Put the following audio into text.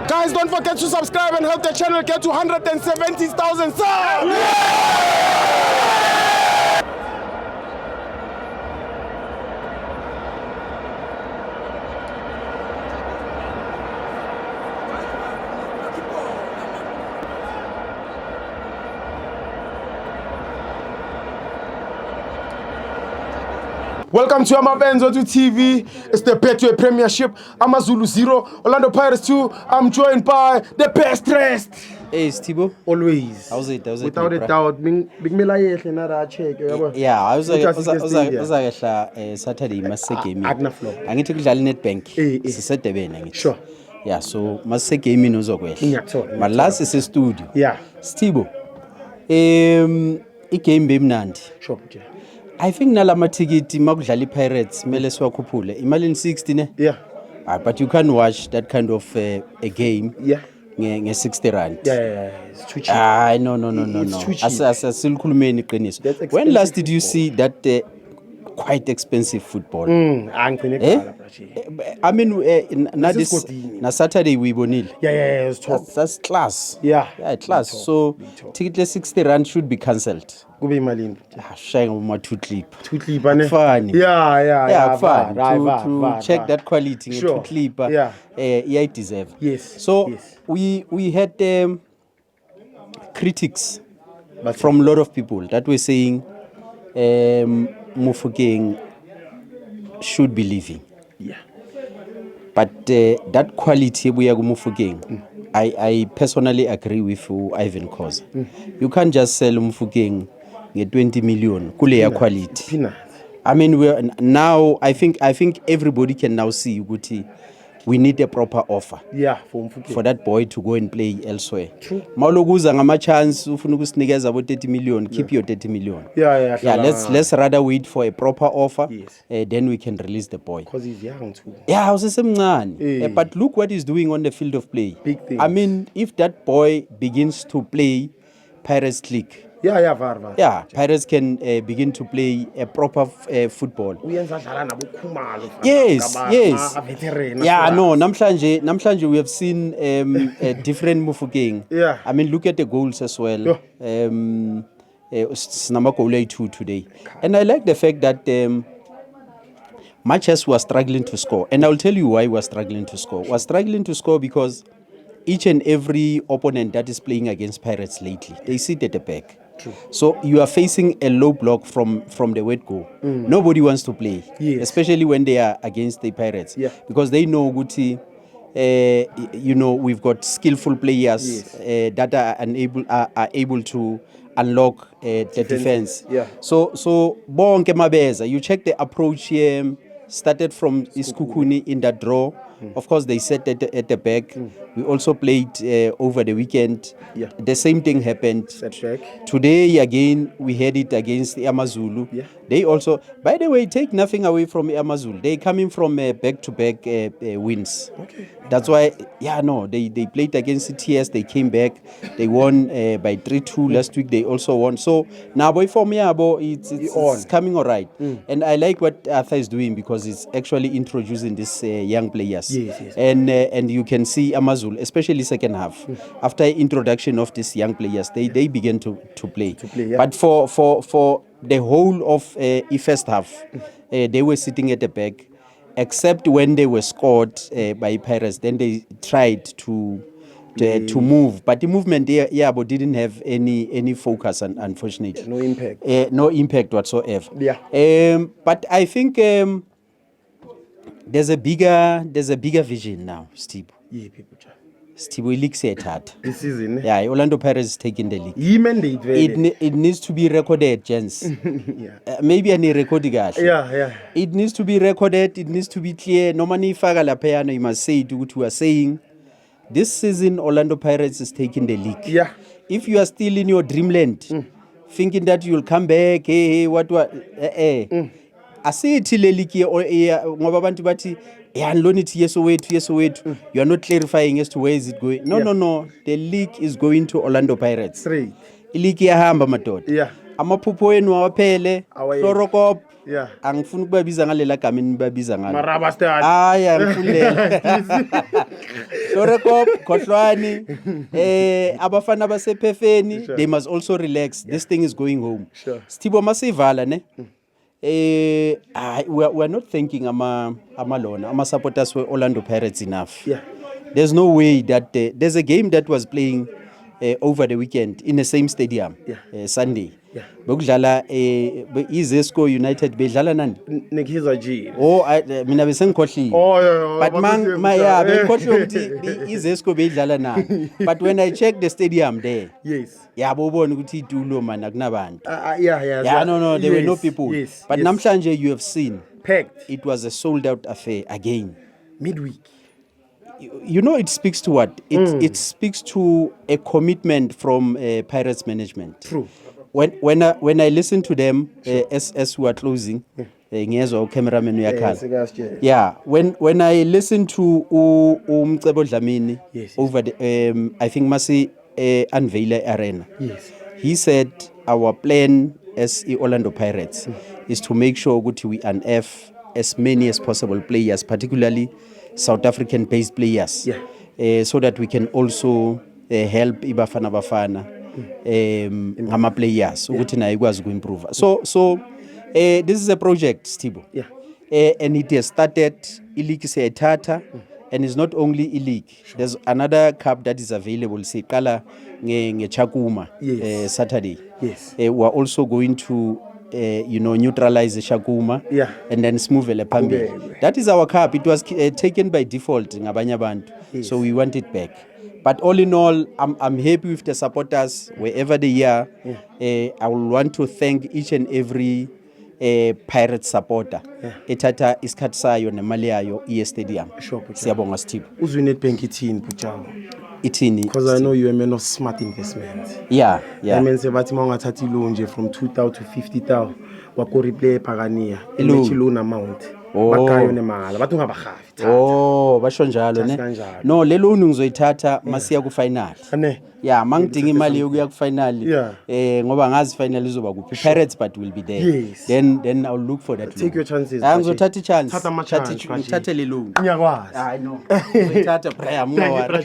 Guys, don't forget to subscribe and help the channel get to 170,000 subs. Welcome to Amabenzo to TV. It's the Betway Premiership. AmaZulu 0, Orlando Pirates 2. I'm joined by the best dressed. Hey, Stibo. Always. How's it? Without a doubt. Yeah, I was Saturday Masse game. Angithi kudlala Nedbank. Sisedebene ngithi. Sure. Yeah, so Masse game uzokwehla. But last is a studio. Yeah. Stibo. I-game bemnandi. Sure. I think nalama ticket makudlala Pirates mele siwakhuphule. Imali 60 ne? Yeah. But you can watch that kind of a game. Yeah. Nge 60 rand. Yeah. It's too cheap. No. It's too cheap. Asilikhulumeni iqiniso. When last did you see that quite expensive football? I mean, na Saturday we bonile. Yeah, it's top. That's class. Yeah, class. So ticket 60 rand should be cancelled. Kube imalini? Shaying uma 2 clip. 2 clip ane? Funny. Yeah, fun. To check that quality. Sure. 2 clip. Yeah, it deserve. Yes. So we had critics from a lot of people that were saying Mofokeng should be leaving. Yeah. But that quality we are Mofokeng, I personally agree with Ivan Khoza. You can't just sell Mofokeng get 20 million kule quality. I mean, now I think everybody can now see Uguti. We need a proper offer. Yeah, for that boy to go and play elsewhere. True. Mawulokuza ngama chance ufuna ukusinikeza abo 30 million, keep your 30 million. Yeah. Let's rather wait for a proper offer. Yes. Then we can release the boy. Because he's young too. Yeah, usesemncane. But look what he's doing on the field of play. Big things. I mean, if that boy begins to play Pirates click. Yeah, Yeah, Pirates can begin to play a proper football. Yes. Yeah, no, namhlanje we have seen a different Mofokeng. Yeah. I mean, look at the goals as well. Sinama goal 2 today. And I like the fact that much as we are struggling to score, and I'll tell you why we are struggling to score. We are struggling to score because each and every opponent that is playing against Pirates lately, they sit at the back. True. So you are facing a low block from the word go. Nobody wants to play, especially when they are against the Pirates, because they know Guti. We've got skillful players that are able to unlock the defense. Yeah. So bonke mabeza. You check the approach here. Started from Iskukuni in that draw. Of course, they set at the back. We also played over the weekend. Yeah. The same thing happened. Set back. Today, again, we had it against the AmaZulu. Yeah. They also, by the way, take nothing away from AmaZulu. They're coming from back-to-back wins. Okay. That's why, they played against CTS. They came back. They won by 3-2 last week. They also won. So, now, boy, for me, it's coming all right. And I like what Arthur is doing because it's actually introducing these young players. Yes. And you can see AmaZulu, especially second half. After introduction of these young players, they begin to play. Yeah. But for the whole of the first half, they were sitting at the back, except when they were scored by Pirates. Then they tried to move, but the movement there, but didn't have any focus, unfortunately. No impact. No impact whatsoever. Yeah. But I think there's a bigger vision now, Steve. Yeah, people. Steve, league set hard. This season. Yeah, Orlando Pirates is taking the league. It needs to be recorded, gents. Maybe any recording. Yeah. It needs to be recorded. It needs to be clear. Normally, you must say what you are saying. This season, Orlando Pirates is taking the league. Yeah. If you are still in your dreamland, thinking that you'll come back, what? Asithi le league ngoba abantu bathi yanlonithi yeso wethu you are not clarifying as to where is it going. No, the league is going to Orlando Pirates. Straight. League iyahamba madoda. Yeah. Amaphupho enu awaphele. Florokop Yeah. angifuni ukubabiza ngalela gama enibabiza ngalo Maraba stad. hayi angifulela Lorekop Khohlwane abafana abasephefeni they must also relax. This thing is going home. Sure. Sithibo masivala ne we are not thanking ama supporters we Orlando Pirates enough. Yeah. There's no way that there's a game that was playing over the weekend in the same stadium. Sunday. Yeah. Bekudlala iZesco United bedlala nani? Nikhiza G. Oh mina bese ngikhohliwe. Oh yeah. But maya bekhohliwe ukuthi iZesco bedlala nani. But when I checked the stadium there. Yes. Yabo ubona ukuthi itulo man akunabantu. Yeah. Yeah, no, there were no people. Yes. But namhlanje you have seen Packed. it was a sold out affair again. Midweek. You know, it speaks to what? It speaks to a commitment from Pirates management. True. When I listen to them as we are closing, ngiyezwa cameraman uyakhala. Yeah, when I listen to Mcebo Dlamini over the I think Masi unveil arena. Yes. He said our plan as Orlando Pirates is to make sure that we unearth as many as possible players, particularly South African based players, so that we can also help Ibafana Bafana ngama players ukuthi nayo ikwazi ukuimprove. So this is a project, Stibo. And it has started ileague seyithatha and it's not a league. There's another cup that is available siqala ngeChakuma Saturday. We are also going to neutralize Shakuma and then Smuvele Pambi. That is our cup. It was taken by default ngabanye abantu. So we want it back. But all in all, I'm happy with the supporters wherever they are. I will want to thank each and every Pirate supporter. Ethatha isikhathi sayo nemali yayo stadium. Siyabonga Steve. Uzwi Nedbank ithini Butshalo? Ithini? Because I know you're a man of smart investments. Yeah. I mean sebathi mawungathatha loan nje from 2,000 to 50,000 wako replay phakaniya. Imechi loan amount. Bakayo nemali. Bathi ungabahafi. Basho njalo ne. No, le loan ngizoyithatha masiya ku final. Yeah, mangidinga imali yokuya ku final. Ngoba ngazi final izoba kuphi. Pirates but will be there. Then I'll look for that. Take your chances. Ngizothatha chance. Thatha le loan. Ngiyakwazi. I know. Ngizothatha prayer mngawari.